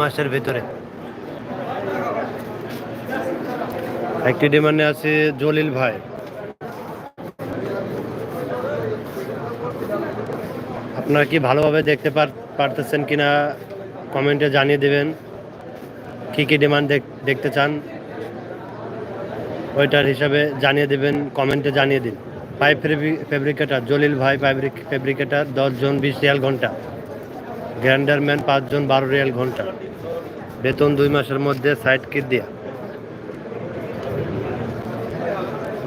মাসের ভিতরে। একটি ডিমান্ডে আছে জলিল ভাই। আপনারা কি ভালোভাবে দেখতে পারতেছেন কিনা কমেন্টে জানিয়ে দেবেন। কি কি ডিমান্ড দেখতে চান ওইটার হিসাবে জানিয়ে দেবেন, কমেন্টে জানিয়ে দিন। পাইপ ফেব্রিকেটার জলিল ভাই, পাইপ ফেব্রিকেটার 10 জন 20 রিয়াল ঘন্টা, গ্রাইন্ডারম্যান 5 জন 12 রিয়াল ঘন্টা, বেতন 2 মাসের মধ্যে সাইড কিট দিয়া।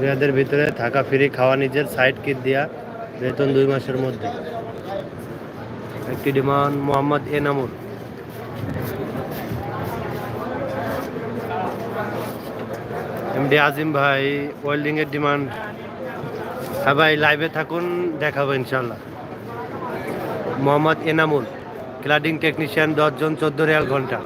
রিয়াদের ভিতরে থাকা ফ্রি, খাওয়া নিজের, সাইড কিট দিয়া, বেতন 2 মাসের মধ্যে। একটি ডিমান্ড মোহাম্মদ এনামুর। এমডি আজিম ভাই ওয়েল্ডিং এর ডিমান্ড। হ্যাঁ ভাই, লাইভে থাকুন, দেখাবো ইনশাল্লাহ। মোহাম্মদ এনামুল ক্লাডিং টেকনিশিয়ান 10 জন 14 রিয়াল ঘন্টা।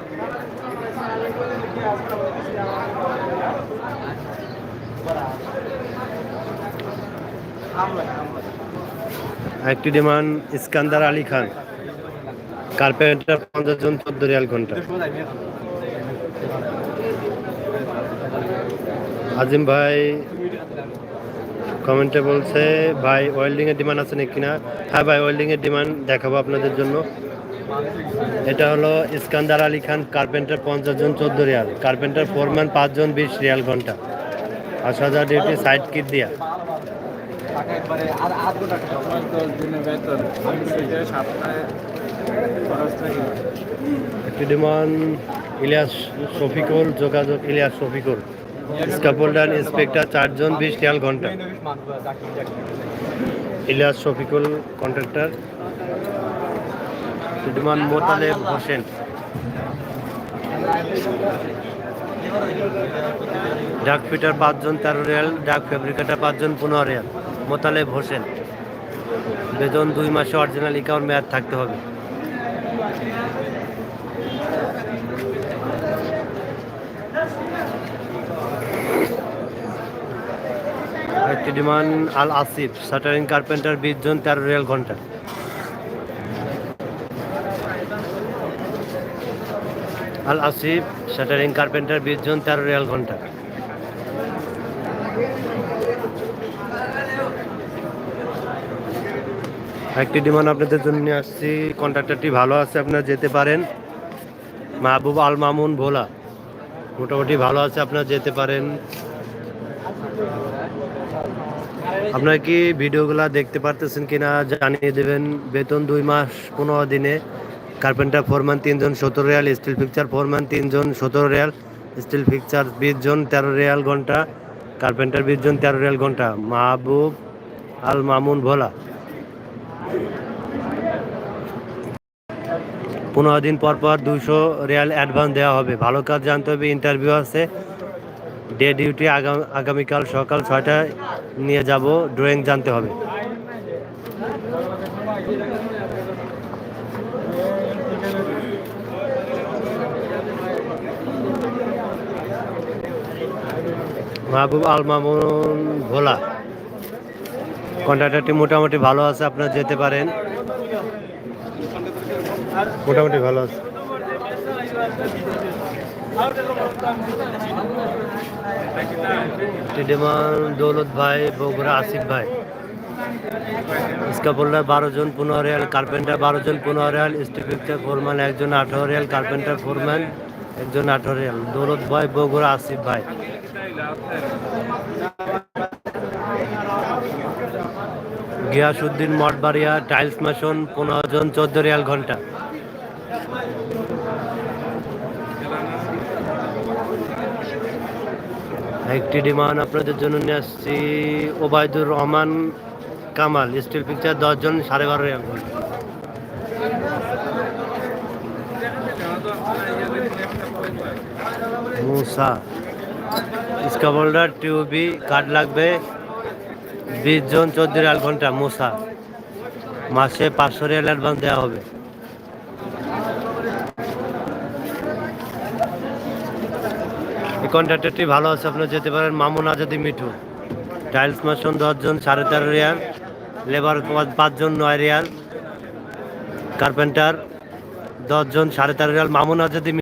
একটি ডিমান্ড ইস্কান্দার আলী খান, কার্পেন্টার 50 জন 14 রিয়াল ঘন্টা। আজিম ভাই কমেন্টে বলছে ভাই ওয়েল্ডিং এর ডিমান্ড আছে নাকি না। হ্যাঁ ভাই, ওয়েল্ডিং এর ডিমান্ড দেখাবো আপনাদের জন্য। এটা হলো ইস্কান্দার আলী খান, কার্পেন্টার 50 জন 14 রিয়াল, কার্পেন্টার ফোরম্যান 5 জন 20 রিয়াল ঘন্টা, 50,000 ডিউটি, সাইড কিট দিয়া। একটি ডিমান্ড ইলিয়াস শফিকুল, যোগাযোগ ইলিয়াস শফিকুল, স্কাফোল্ডার ইন্সপেক্টর 4 জন 20 রিয়াল ঘন্টা। ইলিয়াস শফিকুল কন্ট্রাক্টর। ডিমান্ড মোতালেব হোসেন, ডাক ফিটার 5 জন 13 রিয়াল, ডাক ফেব্রিকেটার 5 জন 15 রিয়াল, মোতালেব হোসেন, বেতন 2 মাসে, অরিজিনাল অ্যাকাউন্ট মেয়াদ থাকতে হবে। একটি ডিমান্ড আল আসিফ, শাটারিং কার্পেন্টার 20 জন 13 রিয়াল ঘন্টা। আল আসিফ শাটারিং কার্পেন্টার 20 জন 13 রিয়াল ঘন্টা। একটি ডিমান্ড আপনাদের জন্য নিয়ে আসছি, কন্ট্রাক্টরটি ভালো আছে, আপনারা যেতে পারেন। মাহবুব আল মামুন ভোলা, মোটামুটি ভালো আছে, আপনারা যেতে পারেন। আপনারা কি ভিডিওগুলো দেখতে পারতেছেন কিনা জানিয়ে দেবেন। বেতন 2 মাস 15 দিনে, কার্পেন্টার ফোরম্যান 3 জন 17 রিয়াল, স্টিল ফিক্সার ফোরম্যান 3 জন 17 রিয়াল, স্টিল ফিক্সার 20 জন 13 রিয়াল ঘন্টা, কার্পেন্টার 20 জন 13 রিয়াল ঘন্টা। মাহবুব আল মামুন ভোলা। 15 দিন পর পর 200 রিয়াল অ্যাডভান্স দেওয়া হবে। ভালো কাজ জানতে হবে, ইন্টারভিউ আছে। ডে ডিউটি আগামীকাল সকাল 6টায় নিয়ে যাব, ড্রয়িং জানতে হবে। মাহবুব আল মামুন ভোলা, কন্ট্রাক্টরটি মোটামুটি ভালো আছে, আপনারা যেতে পারেন, মোটামুটি ভালো আছে। দৌলত ভাই বগুড়া, আসিফ ভাই, স্কাফোল্ডার 12 জন 15 রিয়াল, কার্পেন্টার 12 জন 15 রিয়াল, স্টিল ফিক্সার ফোরম্যান 1 জন 18 রিয়াল, কার্পেন্টার ফোরম্যান 1 জন 18 রিয়াল। দৌলত ভাই বগুড়া, আসিফ ভাই। গিয়াসউদ্দিন মঠবাড়িয়া, টাইলস মেশন 15 জন 14 রিয়াল ঘন্টা। একটি ডিমান্ড আপনাদের জন্য নিয়ে আসছি, ওবায়দুর রহমান কামাল, স্টিল পিকচার 10 জন 12.5 রিয়াল ঘন্টা। মুসা, স্কাফোল্ডার টিউবি কার্ড লাগবে, 20 জন 14 রিয়াল ঘন্টা। মুসা, মাসে 500 রিয়াল অ্যাডভান্স দেওয়া হবে। এই কন্ট্রাক্টরটি ভালো আছে, আপনারা যেতে পারেন। মামুন আজাদি মিঠু, টাইলস মেশন 10 জন 13.5 রিয়াল, লেবার 5 জন 9 রিয়াল, কার্পেন্টার 10 জন 13.5 রিয়াল। মামুন আজাদি